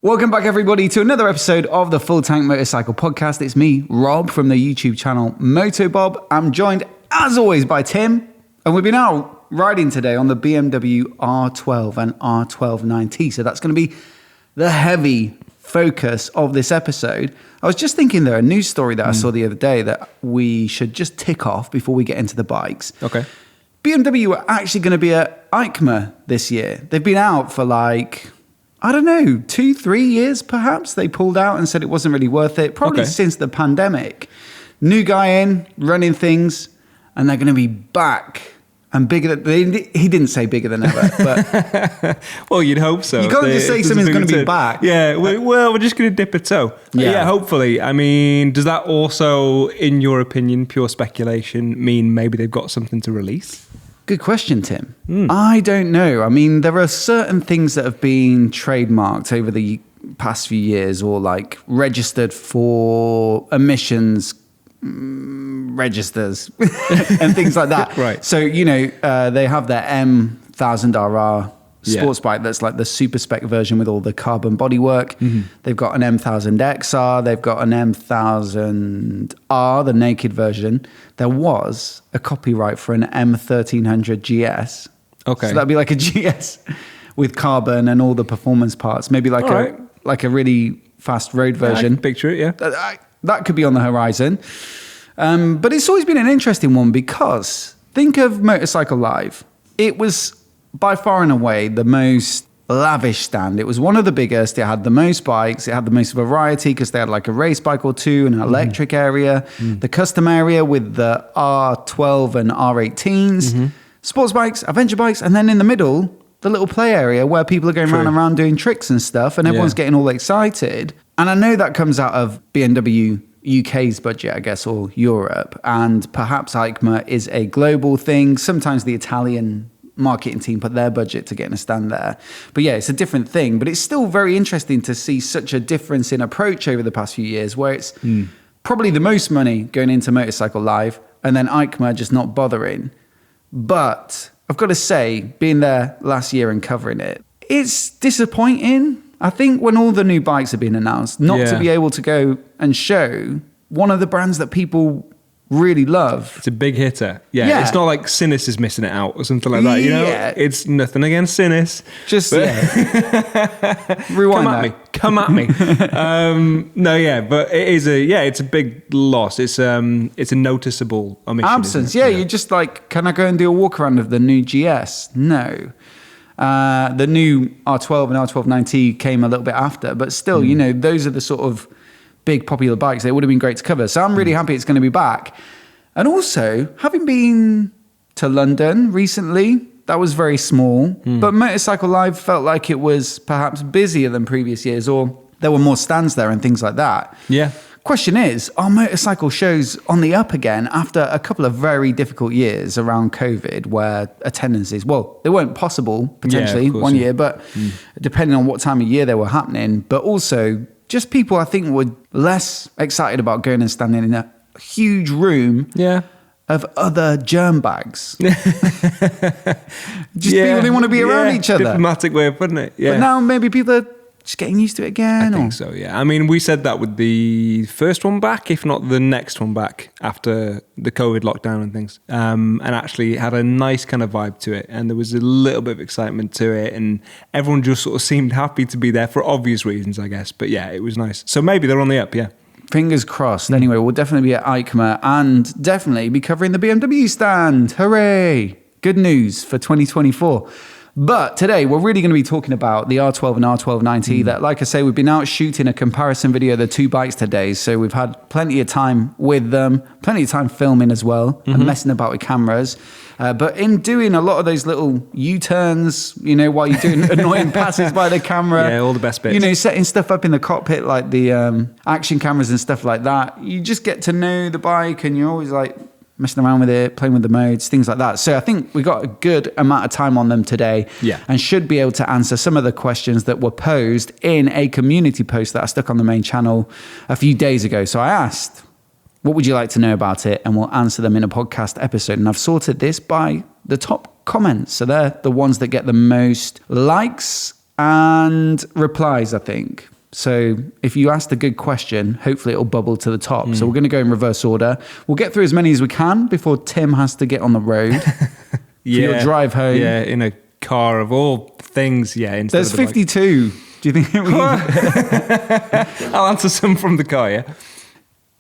Welcome back, everybody, to another episode of the Full Tank Motorcycle Podcast. It's me, Rob, from the YouTube channel Moto Bob. I'm joined, as always, by Tim, and we've been out riding today on the BMW R12 and R12 NineT. So that's going to be the heavy focus of this episode. I was just thinking there, a news story that I saw the other day that we should just tick off before we get into the bikes. Okay. BMW are actually going to be at EICMA this year. They've been out for I don't know, 2-3 years perhaps. They pulled out and said it wasn't really worth it, probably since the pandemic. New guy in, running things, and they're going to be back and bigger than... He didn't say bigger than ever, but... Well, you'd hope so. You can't just say something's going to be back. Yeah, we're just going to dip a toe. Yeah, hopefully. I mean, does that also, in your opinion, pure speculation, mean maybe they've got something to release? Good question, Tim. I don't know. I mean, there are certain things that have been trademarked over the past few years or registered for emissions registers and things like that. Right. So, they have their M1000RR sports bike that's like the super spec version with all the carbon bodywork. They've got an M1000XR. They've got an M1000R, the naked version. There was a copyright for an M1300 GS. Okay. So that'd be like a GS with carbon and all the performance parts. Maybe like a really fast road version. I can picture it, yeah. That could be on the horizon. But it's always been an interesting one because think of Motorcycle Live. It was by far and away the most lavish stand. It was one of the biggest. It had the most bikes. It had the most variety because they had like a race bike or two, an electric area, the custom area with the R12 and R18s, sports bikes, adventure bikes, and then in the middle, the little play area where people are going round and round doing tricks and stuff, and everyone's getting all excited. And I know that comes out of BMW UK's budget, I guess, or Europe, and perhaps EICMA is a global thing. Sometimes the Italian marketing team put their budget to getting a stand there. But yeah, it's a different thing. But it's still very interesting to see such a difference in approach over the past few years where it's probably the most money going into Motorcycle Live and then EICMA just not bothering. But I've got to say, being there last year and covering it, it's disappointing. I think when all the new bikes have been announced, not to be able to go and show one of the brands that people really love. It's a big hitter. Yeah. It's not like Sinus is missing it out or something like that, It's nothing against Sinus. Just, rewind Come at me. But it is it's a big loss. It's a noticeable omission. Absence, you're just like, can I go and do a walk around of the new GS? No. The new R12 and R12 NineT came a little bit after, but still, those are the sort of big popular bikes. They would have been great to cover. So I'm really happy it's going to be back. And also, having been to London recently, that was very small, but Motorcycle Live felt like it was perhaps busier than previous years, or there were more stands there and things like that. Yeah. Question is, are motorcycle shows on the up again after a couple of very difficult years around COVID where attendances, they weren't possible potentially one year, but depending on what time of year they were happening, but also just people I think were less excited about going and standing in a huge room of other germ bags. Just people who want to be around each other. Diplomatic way of putting it. Yeah. But now maybe people are just getting used to it again. I think so, yeah. I mean, we said that with the first one back, if not the next one back after the COVID lockdown and things. And actually had a nice kind of vibe to it. And there was a little bit of excitement to it. And everyone just sort of seemed happy to be there for obvious reasons, I guess. But yeah, it was nice. So maybe they're on the up, yeah. Fingers crossed. Anyway, we'll definitely be at EICMA and definitely be covering the BMW stand. Hooray! Good news for 2024. But today, we're really going to be talking about the R12 and R12 NineT that, like I say, we've been out shooting a comparison video of the two bikes today. So we've had plenty of time with them, plenty of time filming as well and messing about with cameras. But in doing a lot of those little U-turns, while you're doing annoying passes by the camera. Yeah, all the best bits. Setting stuff up in the cockpit like the action cameras and stuff like that. You just get to know the bike and you're always like messing around with it, playing with the modes, things like that. So I think we got a good amount of time on them today and should be able to answer some of the questions that were posed in a community post that I stuck on the main channel a few days ago. So I asked, what would you like to know about it? And we'll answer them in a podcast episode. And I've sorted this by the top comments. So they're the ones that get the most likes and replies, I think. So if you asked a good question, hopefully it'll bubble to the top. So we're going to go in reverse order. We'll get through as many as we can before Tim has to get on the road for your drive home. Yeah, in a car of all things. Yeah, there's 52. Do you think we I'll answer some from the car, yeah.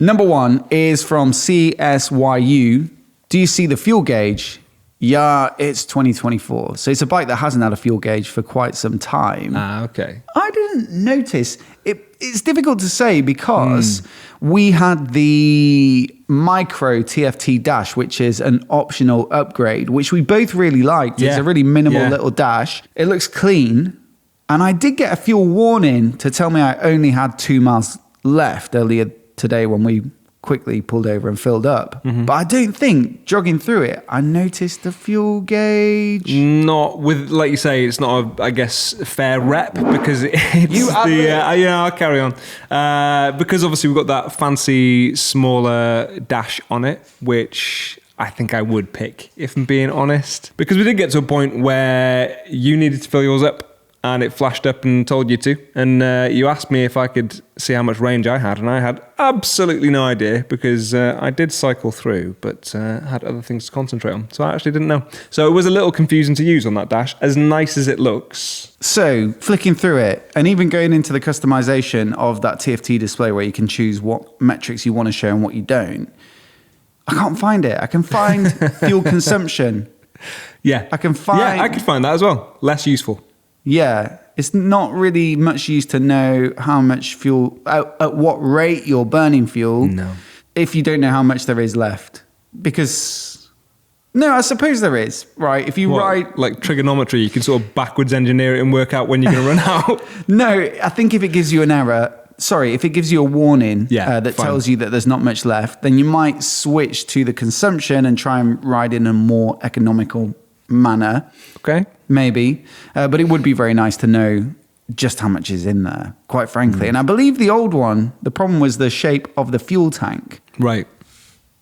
Number 1 is from CSYU. Do you see the fuel gauge? Yeah, it's 2024. So it's a bike that hasn't had a fuel gauge for quite some time. Ah, okay. I didn't notice. It's difficult to say because we had the micro TFT dash, which is an optional upgrade, which we both really liked. Yeah. It's a really minimal little dash. It looks clean. And I did get a fuel warning to tell me I only had 2 miles left earlier today when we quickly pulled over and filled up. But I don't think, jogging through it, I noticed the fuel gauge. Not with, like you say, it's not, a fair rep because it's I'll carry on. Because obviously we've got that fancy, smaller dash on it, which I think I would pick, if I'm being honest. Because we did get to a point where you needed to fill yours up, and it flashed up and told you to. And you asked me if I could see how much range I had, and I had absolutely no idea because I did cycle through, but had other things to concentrate on. So I actually didn't know. So it was a little confusing to use on that dash, as nice as it looks. So flicking through it, and even going into the customization of that TFT display where you can choose what metrics you want to show and what you don't, I can't find it. I can find fuel consumption. Yeah. I can find... Yeah, I could find that as well. Less useful. Yeah, it's not really much use to know how much fuel, at what rate you're burning fuel, if you don't know how much there is left. Because, no, I suppose there is, right? If you write... Like trigonometry, you can sort of backwards engineer it and work out when you're going to run out. No, I think if it gives you an error, if it gives you a warning that tells you that there's not much left, then you might switch to the consumption and try and ride in a more economical manner. Okay. Maybe. But it would be very nice to know just how much is in there, quite frankly. And I believe the old one, the problem was the shape of the fuel tank. Right.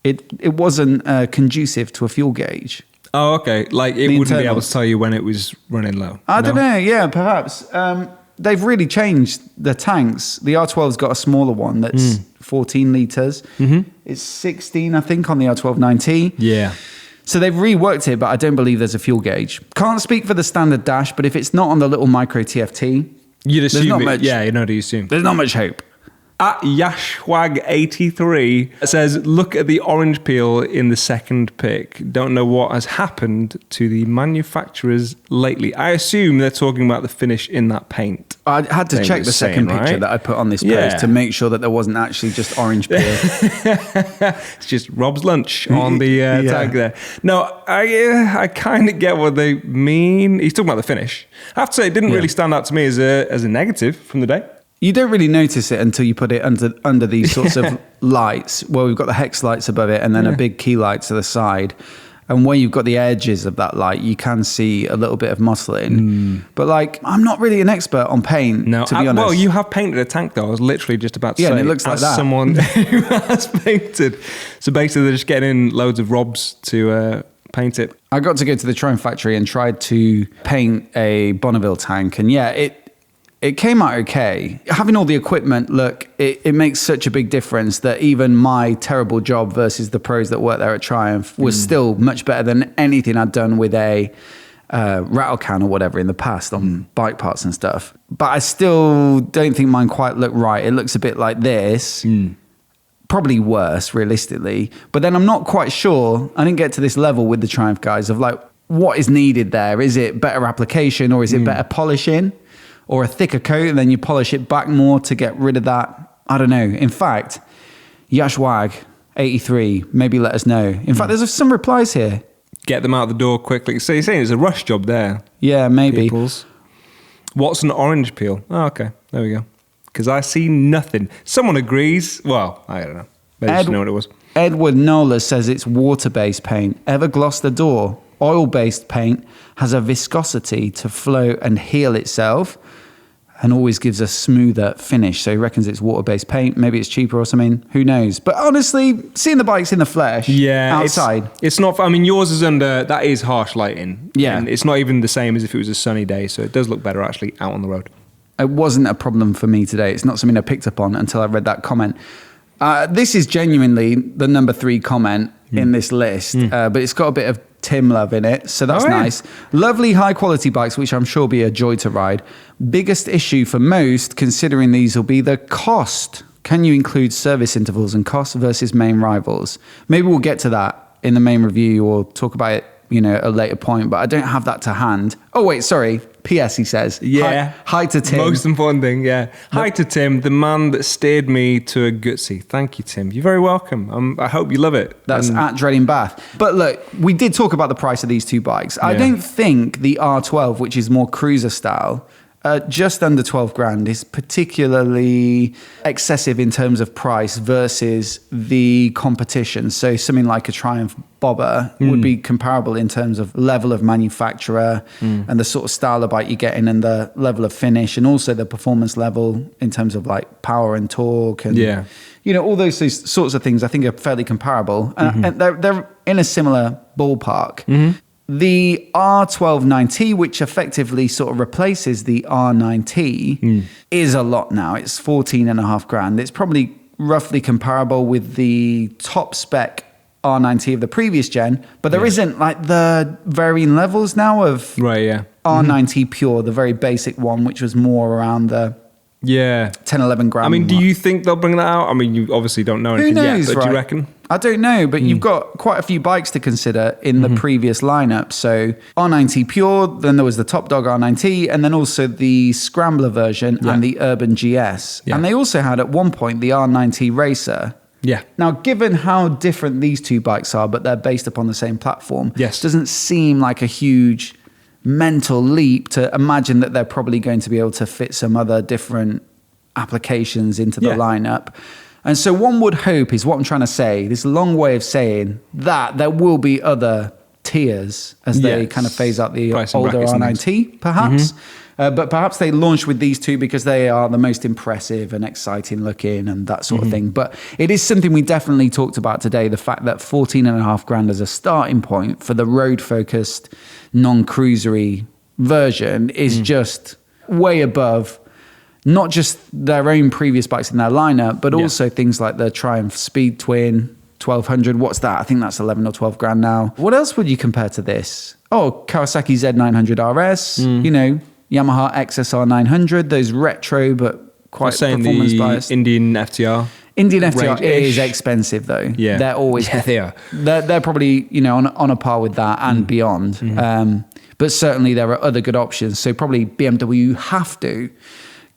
It wasn't conducive to a fuel gauge. Oh, okay. Like it wouldn't be able to tell you when it was running low. I don't know. Yeah, perhaps. They've really changed the tanks. The R12's got a smaller one that's 14 litres. It's 16, I think, on the R12 NineT. Yeah. So they've reworked it, but I don't believe there's a fuel gauge. Can't speak for the standard dash, but if it's not on the little micro TFT, you'd assume not much. Yeah, you know what you assume. There's not much hope. At Yashwag83 says, look at the orange peel in the second pic. Don't know what has happened to the manufacturers lately. I assume they're talking about the finish in that paint. I had to check the second picture that I put on this post to make sure that there wasn't actually just orange peel. It's just Rob's lunch on the tag there. No, I kind of get what they mean. He's talking about the finish. I have to say, it didn't really stand out to me as a negative from the day. You don't really notice it until you put it under these sorts of lights. Well, we've got the hex lights above it and then a big key light to the side. And where you've got the edges of that light, you can see a little bit of mottling. But I'm not really an expert on paint, to be honest. Well, you have painted a tank though. I was literally just about to say. Yeah, and it looks like that. Someone who has painted. So basically they're just getting in loads of Robs to paint it. I got to go to the Triumph factory and tried to paint a Bonneville tank. And it came out okay. Having all the equipment, it makes such a big difference that even my terrible job versus the pros that work there at Triumph was still much better than anything I'd done with a rattle can or whatever in the past on bike parts and stuff. But I still don't think mine quite look right. It looks a bit like this. Probably worse, realistically. But then I'm not quite sure. I didn't get to this level with the Triumph guys of what is needed there. Is it better application or is it better polishing? Or a thicker coat, and then you polish it back more to get rid of that. I don't know. In fact, Yashwag83, maybe let us know. In fact, there's some replies here. Get them out the door quickly. So you're saying it's a rush job there? Yeah, maybe. Peoples. What's an orange peel? Oh, okay. There we go. Because I see nothing. Someone agrees. Well, I don't know. Maybe just know what it was. Edward Nola says it's water-based paint. Ever glossed the door? Oil-based paint has a viscosity to flow and heal itself. and always gives a smoother finish. So he reckons it's water-based paint. Maybe it's cheaper or something. Who knows? But honestly, seeing the bikes in the flesh outside. It's not, I mean, yours is under, that is harsh lighting. Yeah. And it's not even the same as if it was a sunny day. So it does look better actually out on the road. It wasn't a problem for me today. It's not something I picked up on until I read that comment. This is genuinely the number 3 comment in this list, but it's got a bit of Tim love in it, so that's nice. Lovely high quality bikes, which I'm sure will be a joy to ride. Biggest issue for most, considering these, will be the cost. Can you include service intervals and cost versus main rivals? Maybe we'll get to that in the main review or talk about it, at a later point, but I don't have that to hand. Oh wait, sorry. P.S. he says. Yeah. Hi to Tim. Most important thing, yeah. Hi to Tim, the man that steered me to a gutsy. Thank you, Tim. You're very welcome. I hope you love it. That's at Dreading Bath. But look, we did talk about the price of these 2 bikes. I don't think the R12, which is more cruiser style, just under 12 grand is particularly excessive in terms of price versus the competition. So something like a Triumph Bobber would be comparable in terms of level of manufacturer and the sort of style of bike you're getting and the level of finish and also the performance level in terms of like power and torque and all those sorts of things I think are fairly comparable and they're in a similar ballpark. The R12 NineT, which effectively sort of replaces the R9T, is a lot now. It's 14.5 grand. It's probably roughly comparable with the top spec R9T of the previous gen, but there isn't like the varying levels now of R9T Pure, the very basic one, which was more around the 10, 11 grand. I mean, do you think they'll bring that out? I mean, you obviously don't know anything yet, but do you reckon? I don't know, but you've got quite a few bikes to consider in the previous lineup. So R9T Pure, then there was the Top Dog R9T, and then also the Scrambler version and the Urban GS. And they also had at one point the R9T Racer. Yeah. Now, given how different these 2 bikes are, but they're based upon the same platform, doesn't seem like a huge mental leap to imagine that they're probably going to be able to fit some other different applications into the lineup. And so one would hope is what I'm trying to say, this long way of saying that there will be other tiers as they kind of phase out the older R9T, perhaps. But perhaps they launched with these 2 because they are the most impressive and exciting looking and that sort of thing. But it is something we definitely talked about today, the fact that 14.5 grand as a starting point for the road-focused, non-cruisery version is just way above not just their own previous bikes in their lineup, but also things like the Triumph Speed Twin 1200. What's that? I think that's 11 or 12 grand now. What else would you compare to this? Oh, Kawasaki Z900 RS, Yamaha XSR 900, those retro but quite performance biased. Indian FTR. Indian FTR is expensive though. Yeah. They're always they are. They're probably, on a par with that and beyond. But certainly there are other good options. So probably BMW have to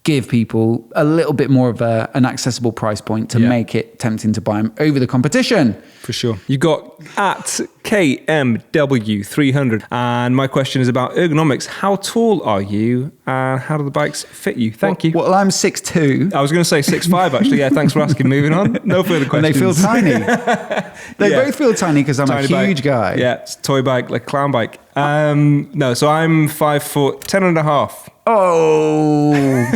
give people a little bit more of an accessible price point to make it tempting to buy them over the competition. For sure. You got at KMW300. And my question is about ergonomics. How tall are you and how do the bikes fit you? Thank you. Well, I'm 6'2". I was going to say 6'5", actually. Yeah, thanks for asking. Moving on. No further questions. And they feel tiny. They both feel tiny because I'm a huge guy. Yeah, it's a toy bike, like a clown bike. No, so I'm 5 foot 10 and a half. Oh...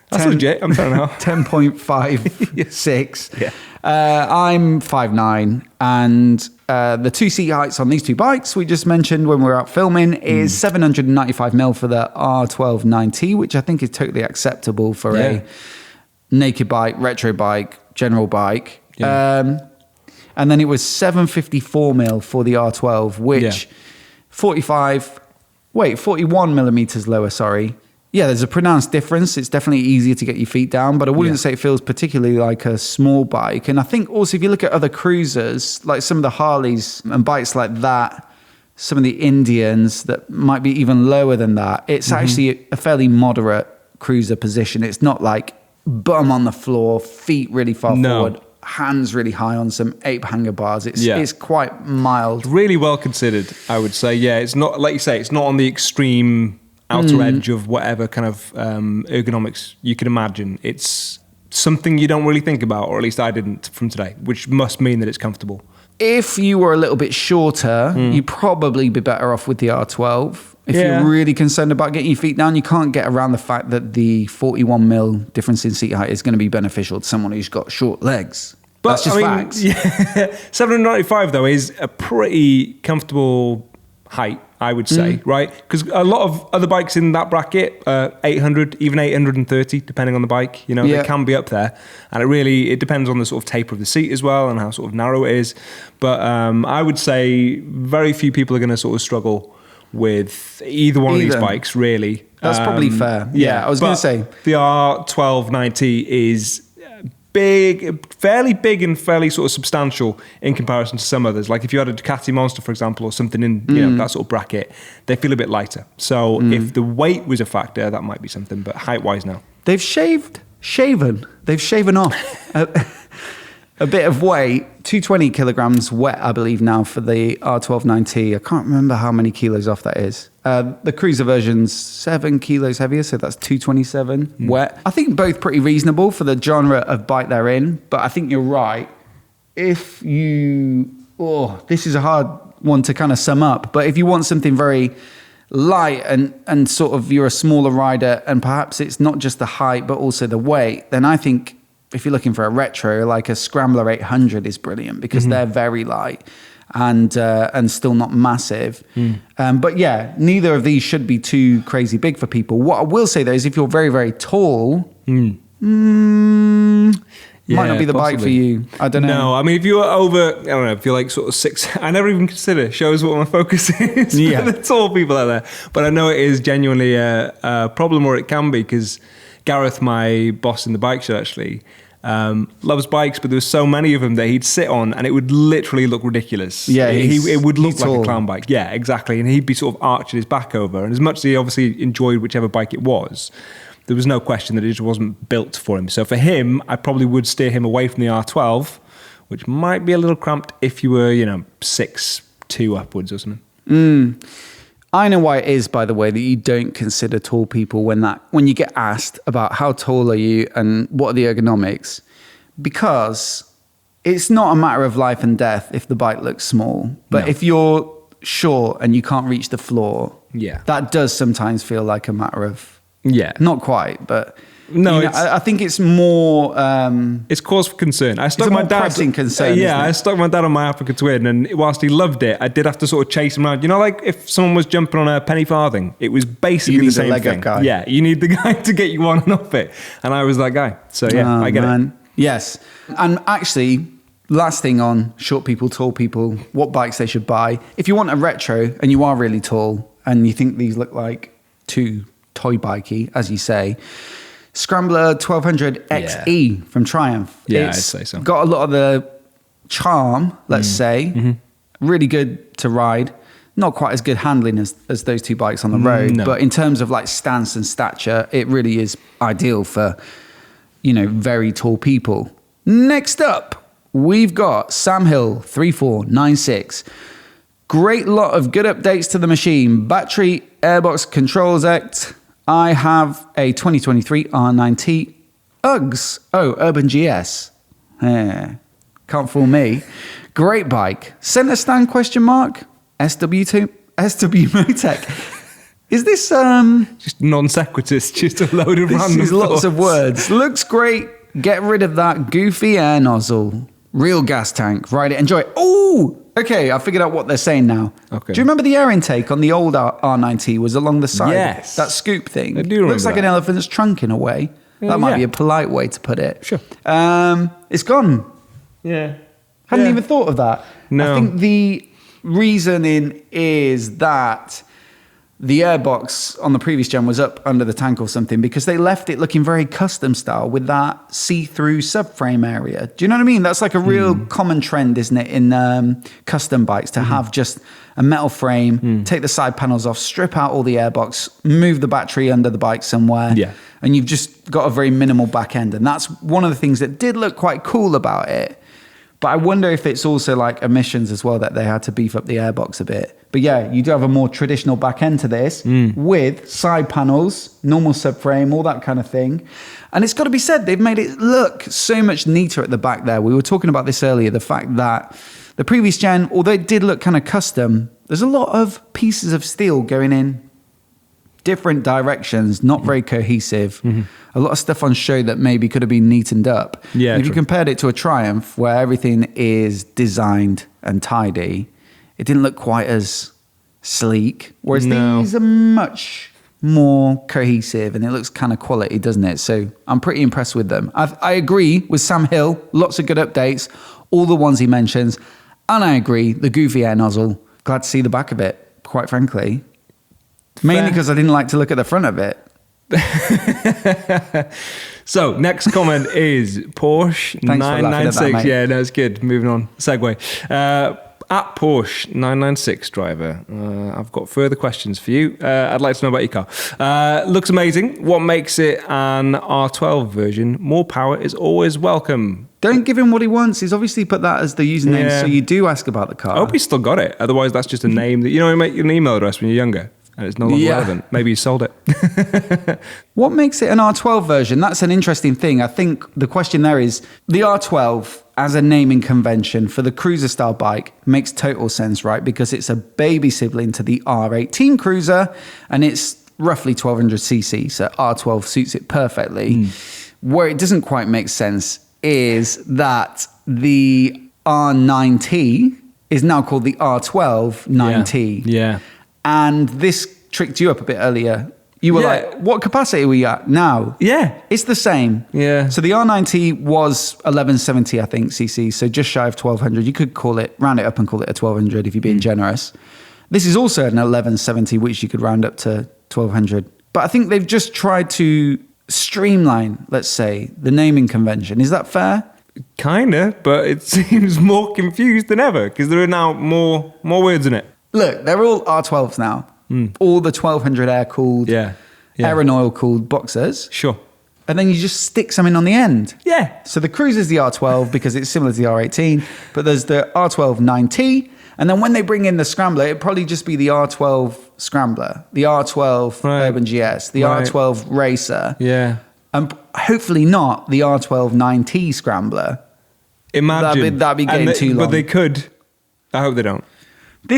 That's legit. I'm 10.5. 10.56. Yeah. I'm 5'9", and the 2-seat heights on these 2 bikes we just mentioned when we were out filming is 795mm for the R12 NineT, which I think is totally acceptable for a naked bike, retro bike, general bike. And then it was 754mm for the R12, which 41 millimeters lower, sorry. Yeah, there's a pronounced difference. It's definitely easier to get your feet down, but I wouldn't say it feels particularly like a small bike. And I think also if you look at other cruisers, like some of the Harleys and bikes like that, some of the Indians that might be even lower than that, it's actually a fairly moderate cruiser position. It's not like bum on the floor, feet really far forward, hands really high on some ape hanger bars. It's quite mild. Really well considered, I would say. Yeah, it's not, like you say, it's not on the extreme outer edge of whatever kind of ergonomics you can imagine. It's something you don't really think about, or at least I didn't from today, which must mean that it's comfortable. If you were a little bit shorter, you'd probably be better off with the R12. If you're really concerned about getting your feet down, you can't get around the fact that the 41 mil difference in seat height is going to be beneficial to someone who's got short legs. But that's just facts. Yeah, 795 though is a pretty comfortable height, I would say, right? Because a lot of other bikes in that bracket, 800, even 830, depending on the bike, you know, they can be up there. And it depends on the sort of taper of the seat as well and how sort of narrow it is. But I would say very few people are going to sort of struggle with either one of these bikes, really. That's probably fair. Yeah, I was going to say. The R12 NineT is big, fairly big and fairly sort of substantial in comparison to some others. Like if you had a Ducati Monster, for example, or something in that sort of bracket, they feel a bit lighter. So if the weight was a factor, that might be something. But height-wise, no. They've shaven off a bit of weight. 220 kilograms wet, I believe now for the R12 NineT. I can't remember how many kilos off that is. The cruiser version's 7 kilos heavier, so that's 227 wet. I think both pretty reasonable for the genre of bike they're in, but I think you're right. This is a hard one to kind of sum up, but if you want something very light and sort of you're a smaller rider and perhaps it's not just the height but also the weight, then I think if you're looking for a retro, like a Scrambler 800 is brilliant because they're very light and still not massive. But yeah, neither of these should be too crazy big for people. What I will say though is if you're very, very tall, might not be the bike for you. I don't know. No, I mean, if you're over, I don't know, if you're like sort of 6, I never even consider, shows what my focus is for the tall people out there. But I know it is genuinely a problem, or it can be, because Gareth, my boss in the bike shed actually, loves bikes, but there were so many of them that he'd sit on and it would literally look ridiculous. Yeah, it would look like a clown bike. Yeah, exactly. And he'd be sort of arching his back over. And as much as he obviously enjoyed whichever bike it was, there was no question that it just wasn't built for him. So for him, I probably would steer him away from the R12, which might be a little cramped if you were, 6'2" upwards or something. I know why it is, by the way, that you don't consider tall people when you get asked about how tall are you and what are the ergonomics, because it's not a matter of life and death if the bike looks small. But if you're short and you can't reach the floor, that does sometimes feel like a matter of not quite, but no, I think it's more. It's cause for concern. I stuck my dad. Pressing concern. I stuck my dad on my Africa Twin, and whilst he loved it, I did have to sort of chase him around. You know, like if someone was jumping on a penny farthing, it was basically the same leg thing. Up guy. Yeah, you need the guy to get you on and off it, and I was that guy. So I get it. Yes, and actually, last thing on short people, tall people, what bikes they should buy. If you want a retro and you are really tall and you think these look like too toy bikey, as you say, Scrambler 1200 XE from Triumph. Yeah, I'd say so. Got a lot of the charm, let's say. Really good to ride. Not quite as good handling as those two bikes on the road. No. But in terms of like stance and stature, it really is ideal for, very tall people. Next up, we've got Sam Hill 3496. Great lot of good updates to the machine. Battery, airbox, controls act. I have a 2023 R9T Uggs. Oh, Urban GS. Can't fool me. Great bike. Center stand ? SW Motec. Is this just non sequiturs? Just a load of random. This is lots of words. Looks great. Get rid of that goofy air nozzle. Real gas tank. Ride it. Enjoy it. Oh. Okay, I figured out what they're saying now. Okay. Do you remember the air intake on the old R9T was along the side? Yes. That scoop thing. I do remember. Looks like an elephant's trunk in a way. That might be a polite way to put it. Sure. It's gone. Yeah. Hadn't even thought of that. No. I think the reasoning is that the airbox on the previous gen was up under the tank or something because they left it looking very custom style with that see-through subframe area. Do you know what I mean? That's like a real common trend, isn't it, in custom bikes to have just a metal frame, take the side panels off, strip out all the airbox, move the battery under the bike somewhere, and you've just got a very minimal back end. And that's one of the things that did look quite cool about it. But I wonder if it's also like emissions as well that they had to beef up the airbox a bit. But yeah, you do have a more traditional back end to this with side panels, normal subframe, all that kind of thing. And it's got to be said, they've made it look so much neater at the back there. We were talking about this earlier, the fact that the previous gen, although it did look kind of custom, there's a lot of pieces of steel going in different directions, not very cohesive. A lot of stuff on show that maybe could have been neatened up. Yeah, and if true. you compared it to a Triumph, where everything is designed and tidy, it didn't look quite as sleek. Whereas these are much more cohesive, and it looks kind of quality, doesn't it? So I'm pretty impressed with them. I agree with Sam Hill. Lots of good updates, all the ones he mentions. And I agree, the goofy air nozzle, glad to see the back of it, quite frankly. Mainly because I didn't like to look at the front of it. So, next comment is Porsche Thanks for laughing at that, 996. mate. Yeah, no, it's good. Moving on. Segue. At Porsche 996 driver, I've got further questions for you. I'd like to know about your car. Looks amazing. What makes it an R12 version? More power is always welcome. Don't give him what he wants. He's obviously put that as the username, so you do ask about the car. I hope he's still got it. Otherwise, that's just a name that, you know, you make an email address when you're younger and it's no longer relevant. Maybe you sold it. What makes it an R12 version? That's an interesting thing. I think the question there is the R12 as a naming convention for the cruiser style bike makes total sense, right? Because it's a baby sibling to the R18 cruiser and it's roughly 1200cc. So R12 suits it perfectly. Where it doesn't quite make sense is that the R9T is now called the R12 NineT. Yeah. And this tricked you up a bit earlier. You were like, what capacity are we at now? Yeah. It's the same. Yeah. So the R9T was 1170, I think, cc. So just shy of 1200. You could call it, round it up and call it a 1200 if you're being generous. This is also an 1170, which you could round up to 1200. But I think they've just tried to streamline, let's say, the naming convention. Is that fair? Kinda, but it seems more confused than ever because there are now more words in it. Look, they're all R12s now. All the 1200 air-cooled, air and oil-cooled boxers. Sure. And then you just stick something on the end. Yeah. So the Cruiser's the R12 because it's similar to the R18, but there's the R12 9T. And then when they bring in the Scrambler, it'd probably just be the R12 Scrambler, the R12 Urban GS, the R12 Racer. Yeah. And hopefully not the R12 9T Scrambler. Imagine. That'd be getting too long. But they could. I hope they don't. I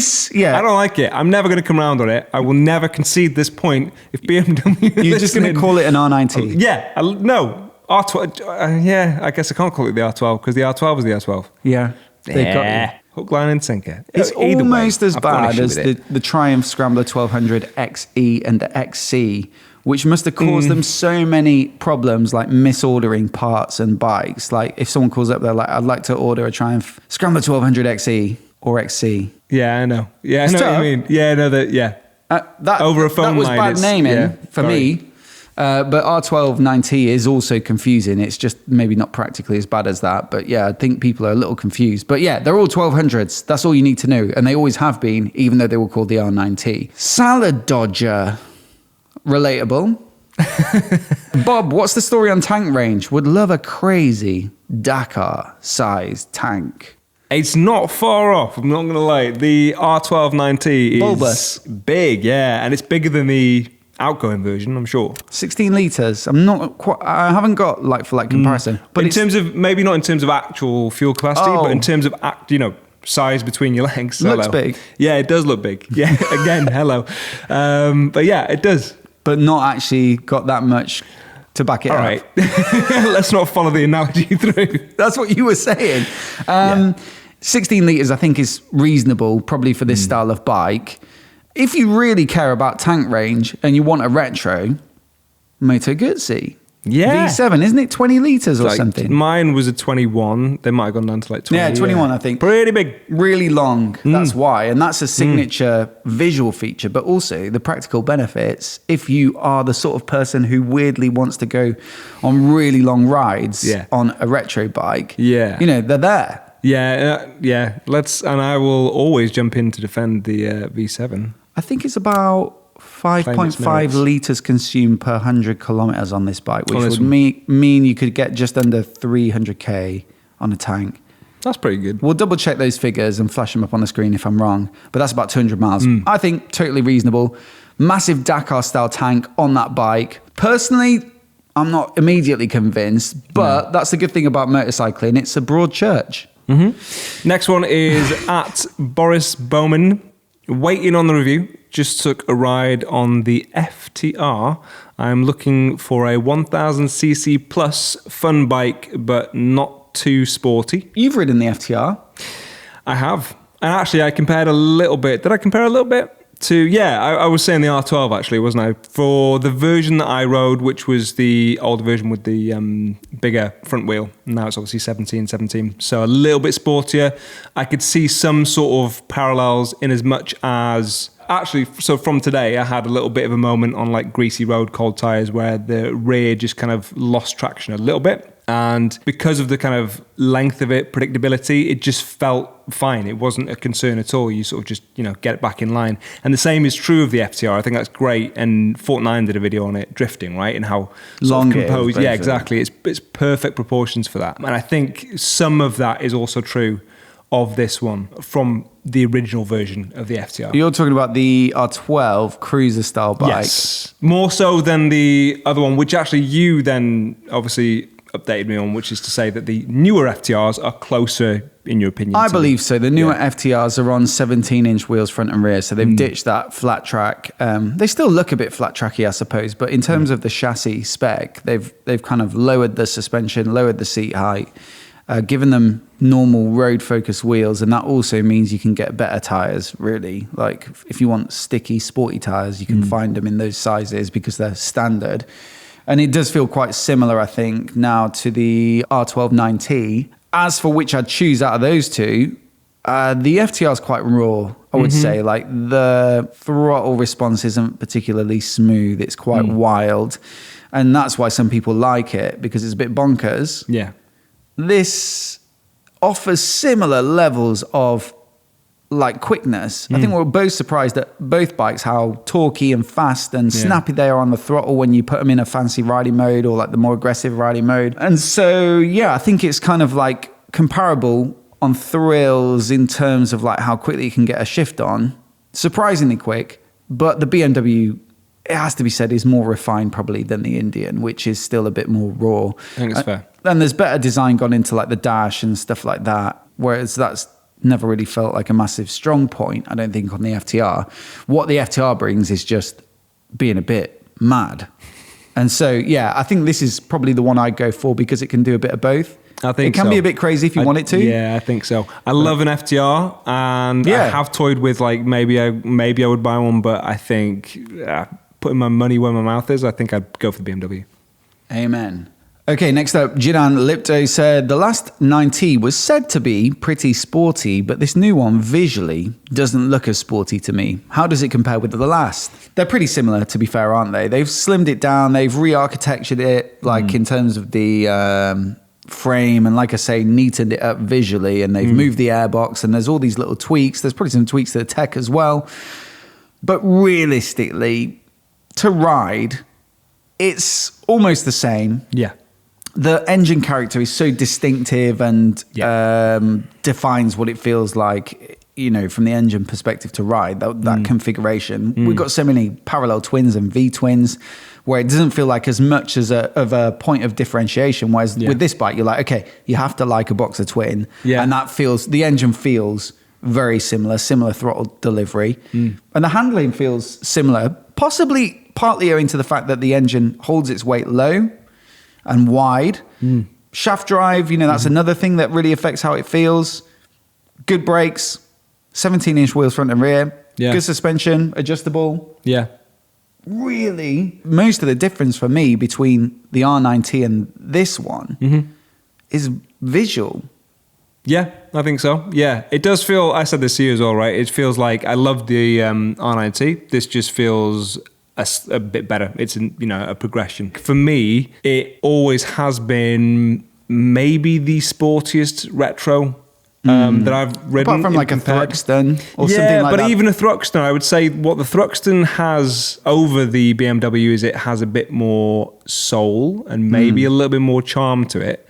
don't like it. I'm never going to come around on it. I will never concede this point if BMW. You're just going to call it an R9T? No. R12. I guess I can't call it the R12 because the R12 is the R12. Yeah. They've got you. Hook, line, and sinker. It's Either almost way, as bad as the Triumph Scrambler 1200 XE and the XC, which must have caused them so many problems, like misordering parts and bikes. Like if someone calls up, they're like, I'd like to order a Triumph Scrambler 1200 XE or XC. Yeah, I know. Yeah, I know what you mean. Yeah, no, That over a phone that was line, bad naming for sorry. me. But R12 9T is also confusing. It's just maybe not practically as bad as that. But yeah, I think people are a little confused. But yeah, they're all 1200s. That's all you need to know. And they always have been, even though they were called the R9T. Salad Dodger. Relatable. Bob, what's the story on tank range? Would love a crazy Dakar-sized tank. It's not far off, I'm not going to lie. The R12 9T is bulbous, big, yeah. And it's bigger than the outgoing version, I'm sure. 16 litres. I haven't got like for like comparison. But in terms of, maybe not in terms of actual fuel capacity, but in terms of, size between your legs. Looks big. Yeah, it does look big. Yeah, again, hello. But yeah, it does. But not actually got that much to back it up. All right. Let's not follow the analogy through. That's what you were saying. 16 litres, I think, is reasonable, probably for this style of bike. If you really care about tank range and you want a retro, Moto Guzzi. Yeah. V7, isn't it 20 litres or something? Mine was a 21. They might have gone down to like 20. Yeah, 21, I think. Pretty big. Really long. That's why. And that's a signature visual feature, but also the practical benefits. If you are the sort of person who weirdly wants to go on really long rides on a retro bike, they're there. Yeah. And I will always jump in to defend the V7. I think it's about 5.5 litres consumed per 100 kilometres on this bike, which would mean you could get just under 300k on a tank. That's pretty good. We'll double check those figures and flash them up on the screen if I'm wrong, but that's about 200 miles. I think totally reasonable. Massive Dakar-style tank on that bike. Personally, I'm not immediately convinced, but that's the good thing about motorcycling. It's a broad church. Next one is at Boris Bowman. Waiting on the review. just took a ride on the FTR. I'm looking for a 1000cc plus fun bike, but not too sporty. You've ridden the FTR. I have. And actually, I compared a little bit. Did I compare a little bit? I was saying the R12 actually, wasn't I? For the version that I rode, which was the older version with the bigger front wheel. Now it's obviously 17, so a little bit sportier. I could see some sort of parallels in as much as... Actually, so from today, I had a little bit of a moment on like greasy road, cold tyres, where the rear just kind of lost traction a little bit. And because of the kind of length of it, predictability, it just felt fine. It wasn't a concern at all. You sort of just, get it back in line. And the same is true of the FTR. I think that's great. And 49 did a video on it, drifting, right? And how long composed. Yeah, exactly. It's perfect proportions for that. And I think some of that is also true of this one from the original version of the FTR. You're talking about the R12 cruiser style bike. Yes. More so than the other one, which actually you then obviously updated me on, which is to say that the newer FTRs are closer, in your opinion. I believe so. The newer FTRs are on 17-inch wheels front and rear, so they've ditched that flat track. They still look a bit flat tracky, I suppose, but in terms of the chassis spec, they've kind of lowered the suspension, lowered the seat height, given them normal road-focused wheels, and that also means you can get better tires, really. Like, if you want sticky, sporty tires, you can find them in those sizes because they're standard. And it does feel quite similar, I think, now to the R12 NineT. As for which I'd choose out of those two, the FTR is quite raw, I would say. Like, the throttle response isn't particularly smooth. It's quite wild. And that's why some people like it, because it's a bit bonkers. Yeah. This offers similar levels of quickness. I think we're both surprised at both bikes how torquey and fast and snappy they are on the throttle when you put them in a fancy riding mode or like the more aggressive riding mode. And so, I think it's kind of like comparable on thrills in terms of like how quickly you can get a shift on. Surprisingly quick, but the BMW, it has to be said, is more refined probably than the Indian, which is still a bit more raw. I think it's fair. And there's better design gone into like the dash and stuff like that, whereas that's never really felt like a massive strong point, I don't think, on the FTR. What the FTR brings is just being a bit mad. And so, I think this is probably the one I'd go for because it can do a bit of both. I think it can be a bit crazy if you want it to. Yeah, I think so. I love an FTR, and I have toyed with like maybe I would buy one, but I think putting my money where my mouth is, I think I'd go for the BMW. Amen. Okay, next up, Jinan Lipto said, the last NineT was said to be pretty sporty, but this new one visually doesn't look as sporty to me. How does it compare with the last? They're pretty similar, to be fair, aren't they? They've slimmed it down, they've re-architectured it, like in terms of the frame, and like I say, neatened it up visually, and they've moved the airbox, and there's all these little tweaks. There's probably some tweaks to the tech as well. But realistically, to ride, it's almost the same. Yeah. The engine character is so distinctive and defines what it feels like, from the engine perspective to ride, that configuration. We've got so many parallel twins and V-twins where it doesn't feel like as much as of a point of differentiation. Whereas with this bike, you're like, okay, you have to like a boxer twin. Yeah. And the engine feels very similar throttle delivery. And the handling feels similar, possibly partly owing to the fact that the engine holds its weight low and wide. Shaft drive, that's another thing that really affects how it feels. Good brakes, 17-inch wheels front and rear, good suspension, adjustable. Yeah. Really, most of the difference for me between the R9T and this one is visual. Yeah, I think so. Yeah, it does feel, I said this to you as well, right? It feels like, I love the R9T. This just feels a bit better. It's a progression. For me, it always has been maybe the sportiest retro that I've ridden. Apart from like a Thruxton or something like that. But even a Thruxton, I would say what the Thruxton has over the BMW is it has a bit more soul and maybe a little bit more charm to it.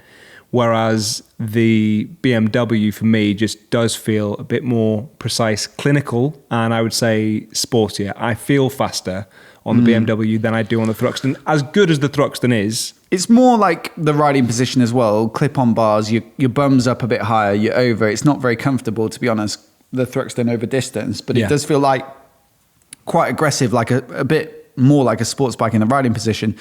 Whereas the BMW for me just does feel a bit more precise, clinical, and I would say sportier. I feel faster on the BMW than I do on the Thruxton. As good as the Thruxton is, it's more like the riding position as well. Clip-on bars, your bum's up a bit higher, you're over. It's not very comfortable, to be honest, the Thruxton over distance, but it does feel like quite aggressive, like a bit more like a sports bike in the riding position.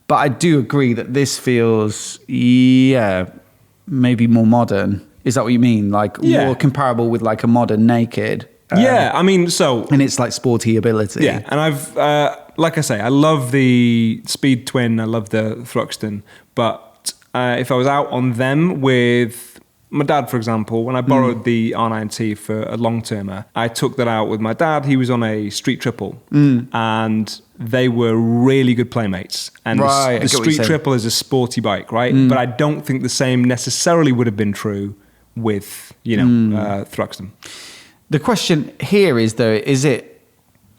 But I do agree that this feels, maybe more modern. Is that what you mean? Like more comparable with like a modern naked? Yeah, I mean, so... And it's like sporty ability. Yeah, and I've, like I say, I love the Speed Twin, I love the Thruxton, but if I was out on them with my dad, for example, when I borrowed the R9T for a long-termer, I took that out with my dad. He was on a street triple, and they were really good playmates. And the street triple is a sporty bike, right? But I don't think the same necessarily would have been true with, Thruxton. The question here is, though, is it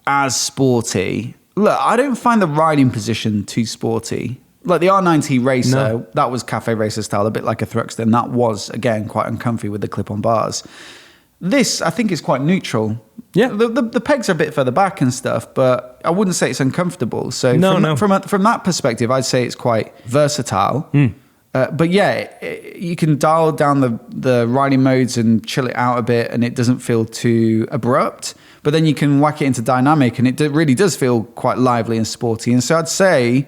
as sporty? Look, I don't find the riding position too sporty. Like the R9T Racer, that was cafe racer style, a bit like a Thruxton. That was, again, quite uncomfy with the clip-on bars. This, I think, is quite neutral. Yeah. The pegs are a bit further back and stuff, but I wouldn't say it's uncomfortable. So from that perspective, I'd say it's quite versatile. But yeah, you can dial down the riding modes and chill it out a bit, and it doesn't feel too abrupt. But then you can whack it into dynamic, and it really does feel quite lively and sporty. And so I'd say,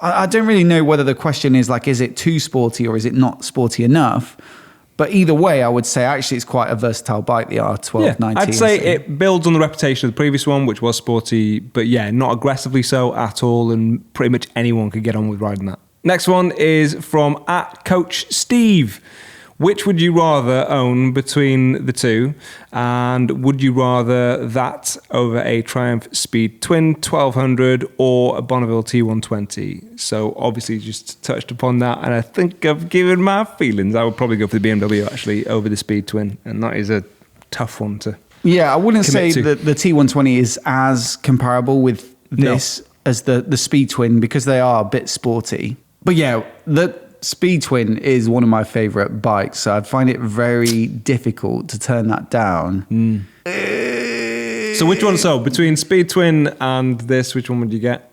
I don't really know whether the question is like, is it too sporty or is it not sporty enough? But either way, I would say actually it's quite a versatile bike, the R12 NineT. I'd say it builds on the reputation of the previous one, which was sporty, but yeah, not aggressively so at all, and pretty much anyone could get on with riding that. Next one is from @CoachSteve. Which would you rather own between the two? And would you rather that over a Triumph Speed Twin 1200 or a Bonneville T120? So obviously just touched upon that, and I think I've given my feelings. I would probably go for the BMW actually over the Speed Twin, and that is a tough one to I wouldn't say that the T120 is as comparable with this as the Speed Twin, because they are a bit sporty. But yeah, the Speed Twin is one of my favorite bikes, so I'd find it very difficult to turn that down. So which one? So between Speed Twin and this, which one would you get?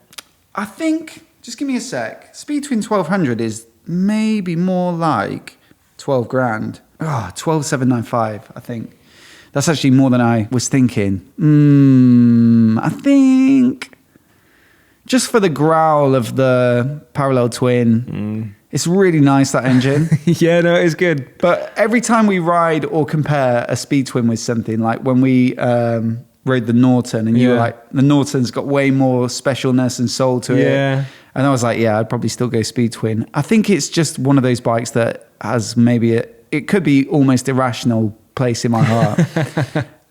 I think, just give me a sec. Speed Twin 1200 is maybe more like 12 grand. 12,795, I think. That's actually more than I was thinking. I think just for the growl of the parallel twin, it's really nice, that engine. Yeah, no, it's good. But every time we ride or compare a Speed Twin with something, like when we rode the Norton, and you were like, the Norton's got way more specialness and soul to it. And I was like, I'd probably still go Speed Twin. I think it's just one of those bikes that has maybe it could be almost irrational place in my heart.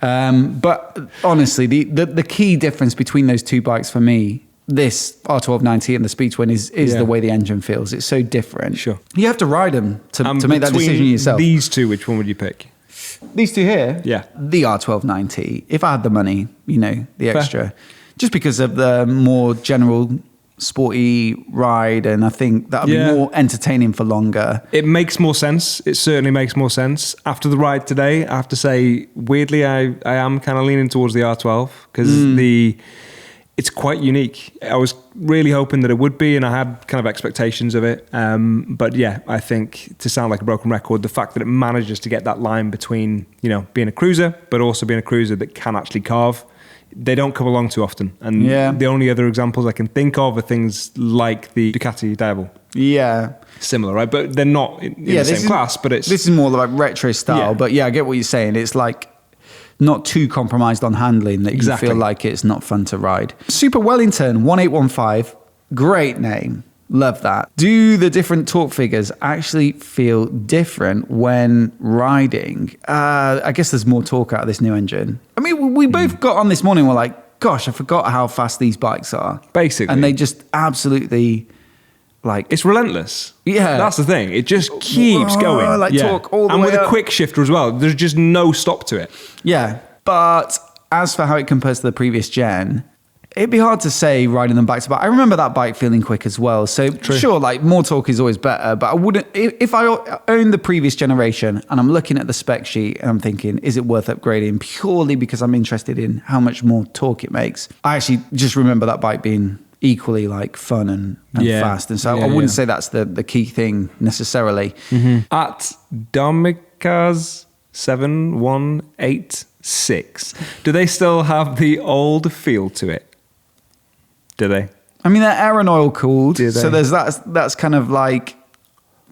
But honestly, the key difference between those two bikes for me, this R12 NineT and the Speed Twin, is the way the engine feels. It's so different. Sure. You have to ride them to make that decision yourself. These two, which one would you pick? These two here? Yeah. The R12 NineT. If I had the money, the extra. Just because of the more general sporty ride, and I think that would be more entertaining for longer. It makes more sense. It certainly makes more sense. After the ride today, I have to say, weirdly, I am kind of leaning towards the R12, because it's quite unique. I was really hoping that it would be, and I had kind of expectations of it. But yeah, I think, to sound like a broken record, the fact that it manages to get that line between, being a cruiser, but also being a cruiser that can actually carve, they don't come along too often. And the only other examples I can think of are things like the Ducati Diavel. Yeah. Similar, right? But they're not in the same class, but this is more like retro style. But I get what you're saying. It's like not too compromised on handling that you feel like it's not fun to ride. Super Wellington 1815, great name. Love that. Do the different torque figures actually feel different when riding? I guess there's more torque out of this new engine. I mean, we both got on this morning, we're like, gosh, I forgot how fast these bikes are. Basically. And they just absolutely, it's relentless. Yeah. That's the thing. It just keeps going. Torque all the way And with up. a quick shifter as well. There's just no stop to it. Yeah. But as for how it compares to the previous gen, it'd be hard to say riding them back to back. I remember that bike feeling quick as well. So sure, more torque is always better, but I wouldn't, if I own the previous generation and I'm looking at the spec sheet and I'm thinking, is it worth upgrading purely because I'm interested in how much more torque it makes? I actually just remember that bike being equally fun and fast. And so I wouldn't say that's the key thing necessarily. At Domika's 7186. Do they still have the old feel to it? Do they? I mean, they're air and oil cooled, Do they? so there's that's kind of like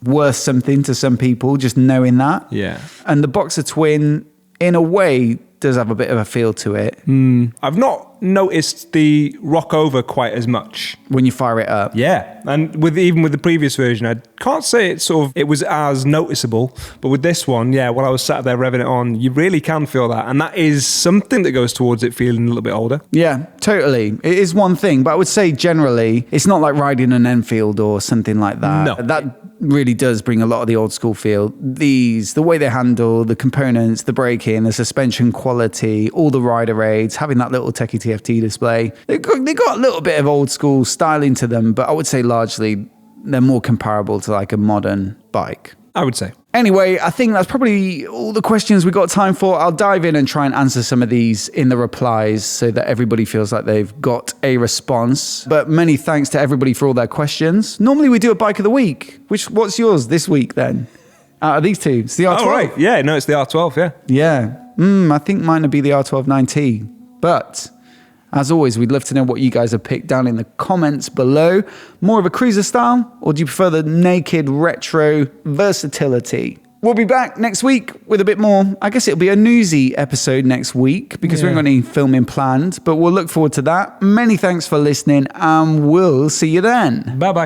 worth something to some people, just knowing that. Yeah. And the Boxer Twin, in a way, does have a bit of a feel to it I've not noticed the rock over quite as much. when you fire it up. Yeah, and even with the previous version, I can't say it was as noticeable, but with this one, yeah, while I was sat there revving it on, you really can feel that, and that is something that goes towards it feeling a little bit older. Yeah, totally. It is one thing, but I would say generally, it's not like riding an Enfield or something like that. No. That really does bring a lot of the old school feel. The way they handle, the components, the braking, the suspension quality, all the rider aids, having that little techie TFT display. They got a little bit of old school styling to them, but I would say largely they're more comparable to like a modern bike. I would say. Anyway, I think that's probably all the questions we got time for. I'll dive in and try and answer some of these in the replies so that everybody feels like they've got a response. But many thanks to everybody for all their questions. Normally we do a bike of the week. What's yours this week then? Out of these two? It's the R12. Oh, right. Yeah, no, it's the R12, yeah. Yeah. I think mine would be the R12 NineT. But as always, we'd love to know what you guys have picked down in the comments below. More of a cruiser style, or do you prefer the naked retro versatility? We'll be back next week with a bit more. I guess it'll be a newsy episode next week because we haven't got any filming planned, but we'll look forward to that. Many thanks for listening, and we'll see you then. Bye-bye.